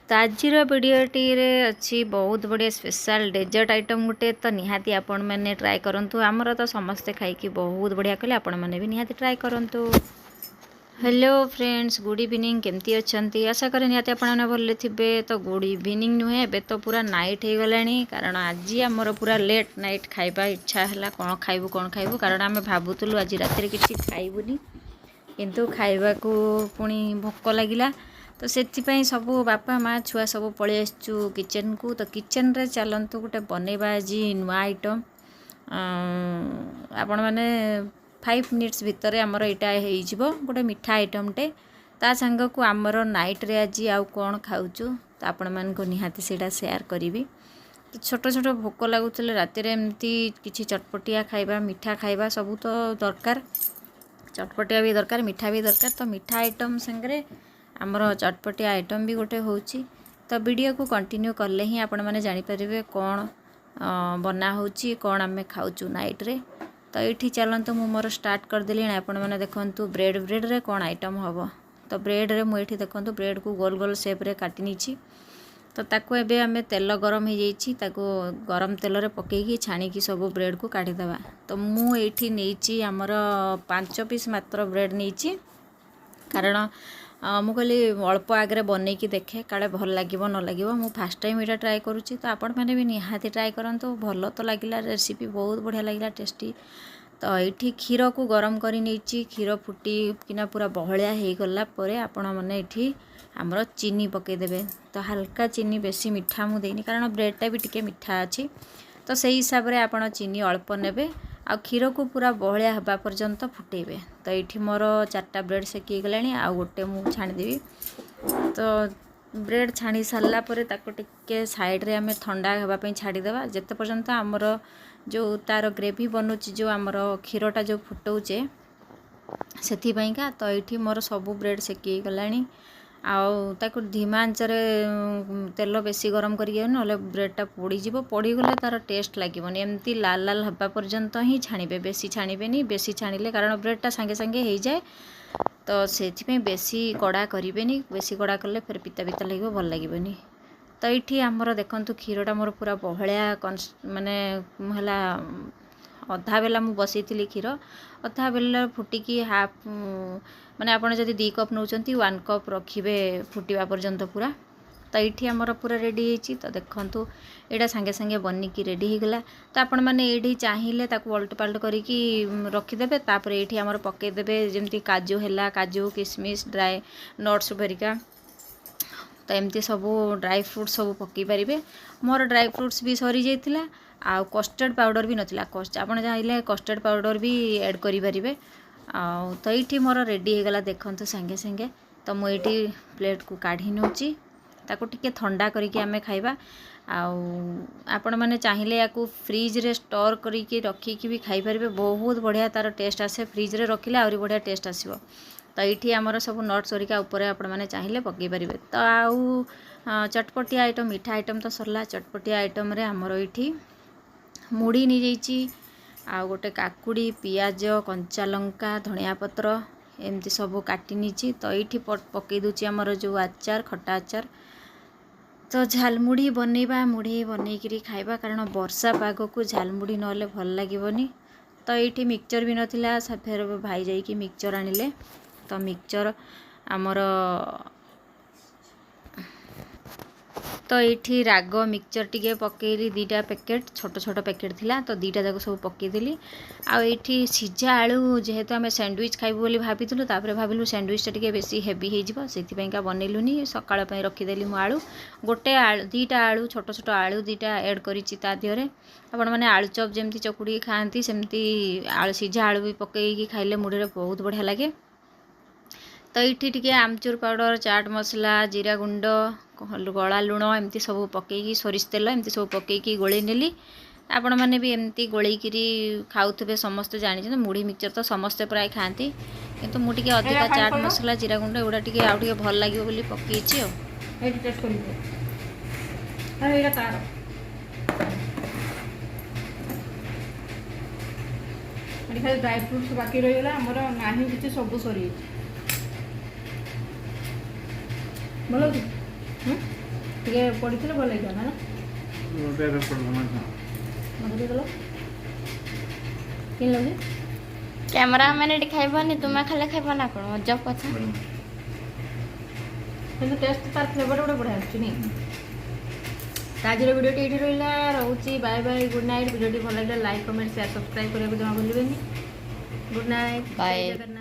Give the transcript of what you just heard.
तो आज भिडटी अच्छी बहुत बढ़िया स्पेशल डेजर्ट आइटम गोटे तो निहाती आपण मैंने ट्राए करूँ आमर तो समस्ते खाई बहुत बढ़िया कले आपण मैंने भी निहाती ट्राए करूँ। हेलो फ्रेंड्स गुड इवनिंग केमती अच्छा आशा करें निहाती आपने भले थे। तो गुड इवनिंग नुहे एबे तो पूरा नाइट हो गला कारण आज आमर पूरा लेट नाइट खाइबा इच्छा है कौन खाइबू कारण आम भावुलु आज रात किसी खाइबुनी किंतु खाइबा को पुणी भोक लगिला तो से सबू बापा माँ छुआ सब पलि आसचु किचन को। तो किचन रे चलतु गोटे बनैबा आज नुआ आइटम आपण मैंने 5 मिनिट्स भितर आमर यहाँ गोटे मिठा आइटमटे ता सांग को आमर नाइट रे आज आउ कौन खाऊचु तो आपण मानको निहाती सेटा शेयर करी। तो छोट छोट भोक लगुले राति एमती किसी चटपटिया खाइबा मिठा खाइबा सबू तो दरकार चटपटिया भी दरकार मिठा भी दरकार। तो मिठा आइटम संगे आमर चटपटिया आइटम भी गोटे होची। तो वीडियो को कंटिन्यू कले ही आपण मैंने जानीपर कौन बना होची कौन आम खाऊचु नाइट रे। तो ये चलतु मु मोर स्टार्ट करदेली आपण मैंने देखंतु ब्रेड रे कौन आइटम हम। तो ब्रेड रे मुझे देखंतु ब्रेड को गोल गोल शेप रे काटी नीची। तो ताको एबे आमे तेल गरम हो जाइछि ताको गरम तेल रे पकेकी छाणीकी सब ब्रेड को काढ़ीदेवा। तो मु एठी नेइछि आमर 5 पीस मात्र ब्रेड नेइछि कारण मु कहली अल्प आगे बनईकी देखे काले भल लगे न लगे मु फास्ट टाइम यहाँ ट्राए करुँची। तो आपण मैंने भी निहाती ट्राए करंतु भल तो लगिला रेसिपी बहुत बढ़िया लगिला टेस्टी। तो ये क्षीर को गरम करी नेइछि क्षीर फुटी किना पूरा बहलिया हो गला परे आपण मैंने ये आमर चीनी पकईदेवे। तो हल्का चीनी बेसी मिठा मु देनी कारण ब्रेडटा भी टिके मिठा अच्छी। तो से हिसाब से आपण चीनी अल्प नेबे आ क्षीर को पूरा बहलिया हवा पर्यंत फुटेबे। तो ये मोर 4टा ब्रेड सेकी गला आ गोटे मु छाणीदेवी। तो ब्रेड छाणी सारा पर टिके साइड रे आमे ठंडा होगापी छाड़ीदेवा जिते पर्यंत आमर जो तार ग्रेवी बनूची जो आमर क्षीरटा जो फुटाऊचे से। तो ये मोर सबू ब्रेड सेकी गला आउ धीमा आंचरे तेल बेसी गरम करिए ना ब्रेडटा पोड़ीगले तार टेस्ट लगे एमती लाल लाल हवा पर्यंत ही छाणीबे बेसी छाणीबेनी बेसी छाणीले कारण ब्रेडटा सांगे सांगे हो जाए। तो से बेसी कड़ा करें बेसी कड़ा कले फिर पिता पिता लगे भल लगे। तो ये आमर देखंतु क्षीरटा मोर पूरा बहलिया माने है अधा बेला मु बसई क्षीर अधा बेला फुटिकी हाफ माने आपड़ जदि 2 कप नौ 1 कप रखिए फुटिवा पर्यंत पूरा। तो ये आमर पूरा रेडी होती। तो देखंतु एटा सांगे सांगे बनिकी रेडी हो गला। तो आपण मैंने ये चाहिए उल्ट पाल्ट करके रखिदेवे तापर ये आमर पकईदेवे जमी काजू है काजू किशमिश ड्राए नट्स भेरिका। तो एमती सबू ड्राई फ्रूट सब पकई पारे मोर ड्राई फ्रूट्स भी सरी जाइतिला आ कस्टर्ड पाउडर भी नथिला आपन चाहिए कस्टर्ड पाउडर भी ऐड करि पारिबे। तो ये मोर रेडी हो गला देखंतु सांगे सांगे। तो मुझे प्लेट को काढ़ी नौची ताको टिके ठंडा करके आमे खाइबा आपण मैंने चाहिए या फ्रिज रे स्टोर करके रखिकी भी खाई पारिबे बहुत बढ़िया तार टेस्ट आसे फ्रिज रे रखिले आउरी बढ़िया टेस्ट आसीबो। तो ये आमर सब नट्स सरिका ऊपर आपण मैंने चाहिए पकई पारिबे। तो आउ चटपटिया आइटम मिठा आइटम तो सरला चटपटिया आइटम रे आमर ये मुड़ी नहीं जाइए आ गोटे काकुड़ी पियाज कंचा लंका धनिया पत्र एमती सब काटी नीची। तो ये पकई दूची आमर जो आचार खटा आचार। तो झालमुढ़ी बनैबा मुढ़ी बनईकरी खाइबा कारण वर्षा पाग को झालमुढ़ी नले भल लगे। तो ये मिक्सचर भी नथिला फिर भाई जाइए मिक्सचर आनिले। तो मिक्सचर आमर तो ये राग मिक्सचर टिके पकईली 2टा पैकेट छोट छोट पैकेट थिला। तो 2टा जाक सब पकईदेली आठी सीझा आलू जेहेतु आम सैंडविच खाइबू बोली भाविलु तापर भाविलु सैंडविचटा टिके बेसी हेवी हो से बनैलुनी सकाळ पई रखीदेली मु आलू गोटे 2टा आलू छोट छोट आलू 2टा ऐड करिछि ता दिहरे आपण माने आलू चॉप जेमती चकुड़ी खाती सेमती आलू सीझा आलू भी पकईकी खाइले मुढ़े बहुत बढ़िया लगे। तो ये टिके आमचूर पाउडर चाट मसला जीरा गुंड गला लुण एमती सब पकईकी सोरिष तेल एमती सब पकईकी गोले नेली। आपण मैंने भी एमती गोलेकिरी खाऊे समस्ते जानी मुढ़ी मिक्सचर तो समस्ते प्राय खाती किंतु मु टिके अधिका चाट मसला जीरा गुंड एगुड़ा टिके आउ टिके भल लगे बोली पकईछि। ड्राई फ्रूट्स बाकी रहीगला आमर नाही किछि सब सरी बोलो ଟିକେ ପଡ଼ିଥିଲେ ଭଲ ହେଇଥାନ୍ତା ନା ମୋତେ ଦେଇଦେଲ କେମିତି ଲାଗୁଛି କ୍ୟାମେରା ମ୍ୟାନ୍ ଏଠି ଖାଇବନି ତୁମେ ଖାଲି ଖାଇବ ନା କ'ଣ ଅଜବ କଥା। କିନ୍ତୁ ଟେଷ୍ଟ ତାର ଫ୍ଲେଭର ଗୋଟେ ବଢ଼ିଆ ଆସୁଛି ନି ତ ଆଜିର ଭିଡ଼ିଓଟି ଏଇଠି ରହିଲା ରହୁଛି ବାଏ ବାଏ ଗୁଡ୍ ନାଇଟ୍। ଭିଡ଼ିଓଟି ଭଲ ଲାଗିଲା ଲାଇକ୍ କମେଣ୍ଟ ସେୟାର ସବସ୍କ୍ରାଇବ୍ କରିବାକୁ ଜମା ଭୁଲିବେନି। Good night Bye. ଜଗନ୍ନାଥ।